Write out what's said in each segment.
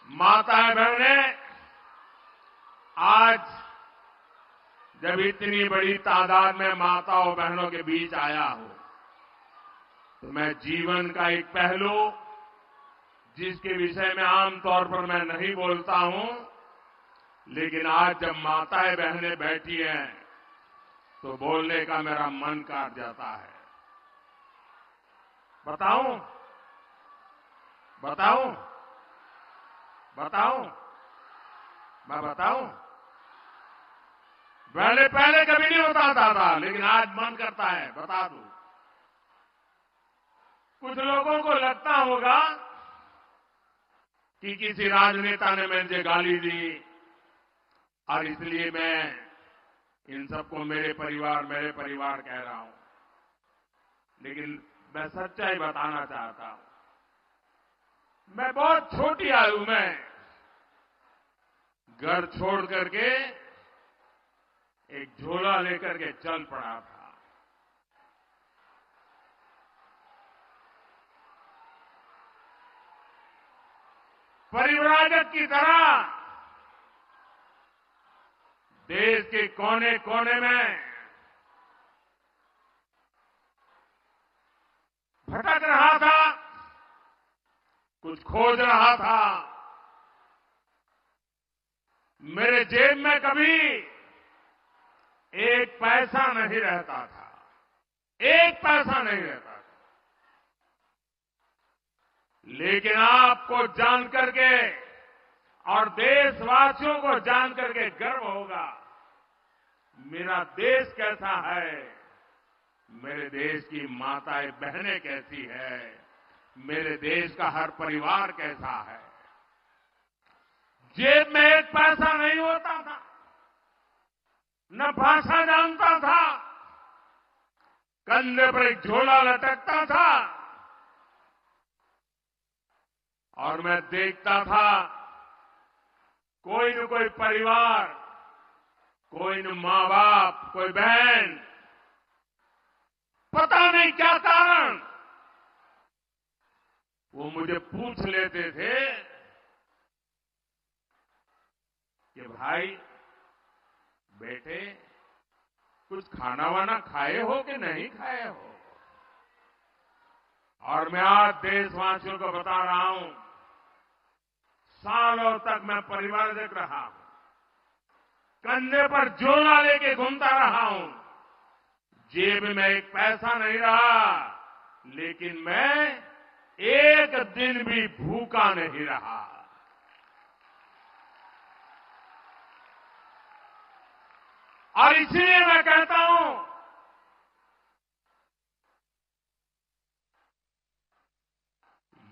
माताएं बहनें, आज जब इतनी बड़ी तादाद में माताओं बहनों के बीच आया हूं, तो मैं जीवन का एक पहलू जिसके विषय में आमतौर पर मैं नहीं बोलता हूं, लेकिन आज जब माताएं बहनें बैठी हैं तो बोलने का मेरा मन काट जाता है। बताऊं बताऊं बताऊं मैं बताऊं? पहले कभी नहीं बताता था, लेकिन आज मन करता है बता दूं। कुछ लोगों को लगता होगा कि किसी राजनेता ने मुझे गाली दी और इसलिए मैं इन सबको मेरे परिवार कह रहा हूं, लेकिन मैं सच्चाई बताना चाहता हूं। मैं बहुत छोटी आयु में घर छोड़ करके एक झोला लेकर के चल पड़ा था। परिव्राजक की तरह देश के कोने कोने में भटक रहा था, कुछ खोज रहा था। मेरे जेब में कभी एक पैसा नहीं रहता था, एक पैसा नहीं रहता था। लेकिन आपको जान करके और देशवासियों को जान करके गर्व होगा, मेरा देश कैसा है, मेरे देश की माताएं बहनें कैसी है, मेरे देश का हर परिवार कैसा है। जेब में एक पैसा नहीं होता था, न भाषा जानता था, कंधे पर एक झोला लटकता था और मैं देखता था कोई न कोई परिवार, कोई न मां बाप, कोई बहन, पता नहीं क्या कारण, वो मुझे पूछ लेते थे कि भाई बेटे कुछ खाना वाना खाए हो कि नहीं खाए हो। और मैं आज देशवासियों को बता रहा हूं, सालों तक मैं परिवारजक रहा हूं, कंधे पर झोला लेके घूमता रहा हूं, जेब में एक पैसा नहीं रहा, लेकिन मैं एक दिन भी भूखा नहीं रहा। और इसलिए मैं कहता हूं,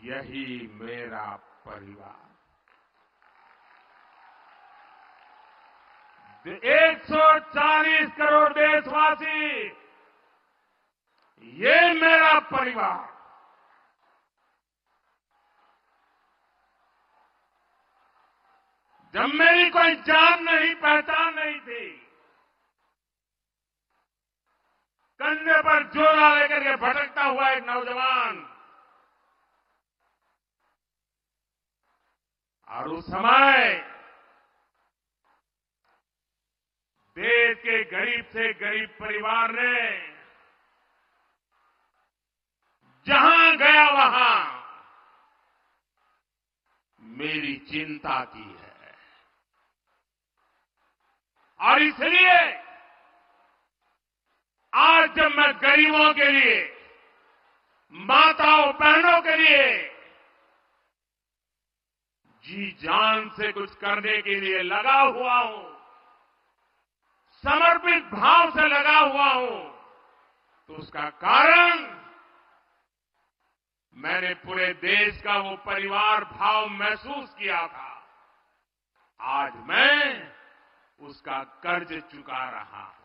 यही मेरा परिवार। 140 करोड़ देशवासी, ये मेरा परिवार। जब मेरी कोई जान नहीं, पहचान नहीं थी, कंधे पर झोला लेकर के भटकता हुआ एक नौजवान, और उस समय देश के गरीब से गरीब परिवार ने जहां गया वहां मेरी चिंता की है। और इसलिए आज जब मैं गरीबों के लिए, माताओं बहनों के लिए जी जान से कुछ करने के लिए लगा हुआ हूं, समर्पित भाव से लगा हुआ हूं, तो उसका कारण मैंने पूरे देश का वो परिवार भाव महसूस किया था। आज मैं उसका कर्ज चुका रहा हूं।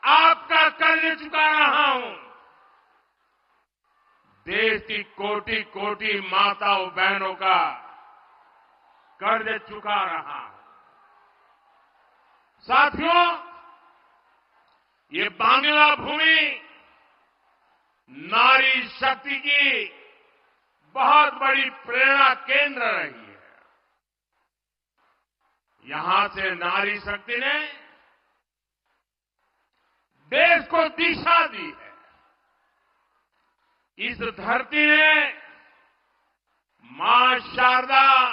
आपका कर्ज चुका रहा हूं। देश की कोटि कोटि माताओं बहनों का कर्ज चुका रहा हूं। साथियों, ये बांग्ला भूमि शक्ति की बहुत बड़ी प्रेरणा केंद्र रही है। यहां से नारी शक्ति ने देश को दिशा दी है। इस धरती ने मां शारदा,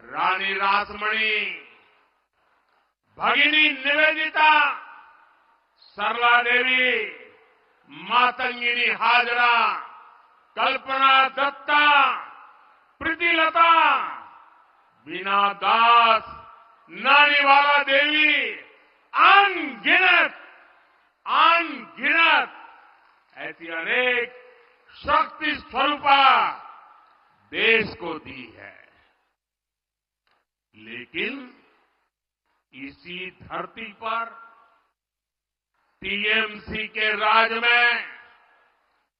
रानी रासमणी, भगिनी निवेदिता, सरला देवी, मातंगिनी हाजरा, कल्पना दत्ता, प्रीतिलता, बीना दास, नानीवाला देवी, अनगिनत ऐसी अनेक शक्ति स्वरूपा देश को दी है। लेकिन इसी धरती पर टीएमसी के राज में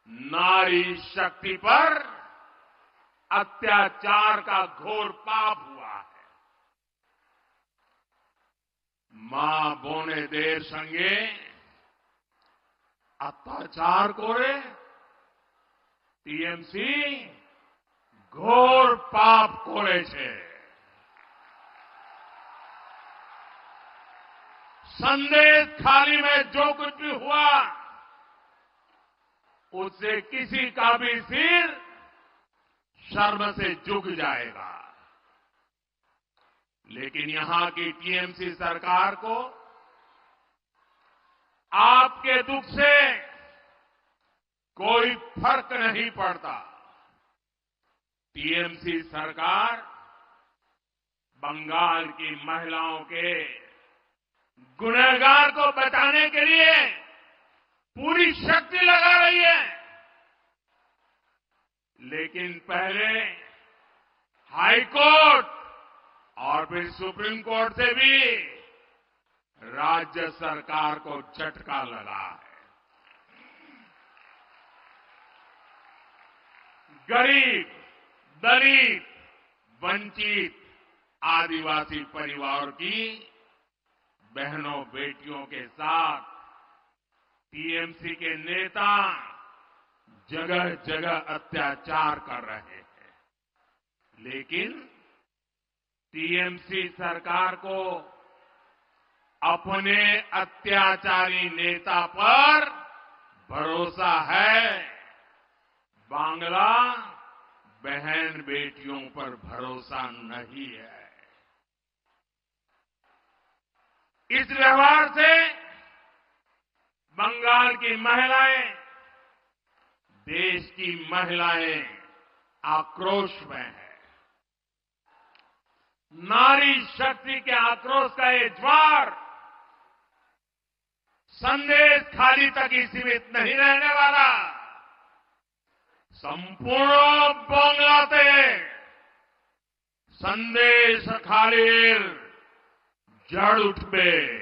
नारी शक्ति पर अत्याचार का घोर पाप हुआ है। मां बोने देर संगे अत्याचार करे टीएमसी घोर पाप करे छे। संदेश खाली में जो कुछ भी हुआ उससे किसी का भी सिर शर्म से झुक जाएगा। लेकिन यहां की टीएमसी सरकार को आपके दुख से कोई फर्क नहीं पड़ता। टीएमसी सरकार बंगाल की महिलाओं के गुनहगार को बचाने के लिए पूरी शक्ति लगा रही है। लेकिन पहले हाई कोर्ट और फिर सुप्रीम कोर्ट से भी राज्य सरकार को झटका लगा है। गरीब, दलित, वंचित, आदिवासी परिवार की बहनों बेटियों के साथ टीएमसी के नेता जगह जगह अत्याचार कर रहे हैं। लेकिन टीएमसी सरकार को अपने अत्याचारी नेता पर भरोसा है, बांग्ला बहन बेटियों पर भरोसा नहीं है। इस व्यवहार से बंगाल की महिलाएं, देश की महिलाएं आक्रोश में है। नारी शक्ति के आक्रोश का ये ज्वार संदेश खाली तक ही सीमित नहीं रहने वाला। संपूर्ण बांग्लाते संदेश खालीर जड़ उठबे।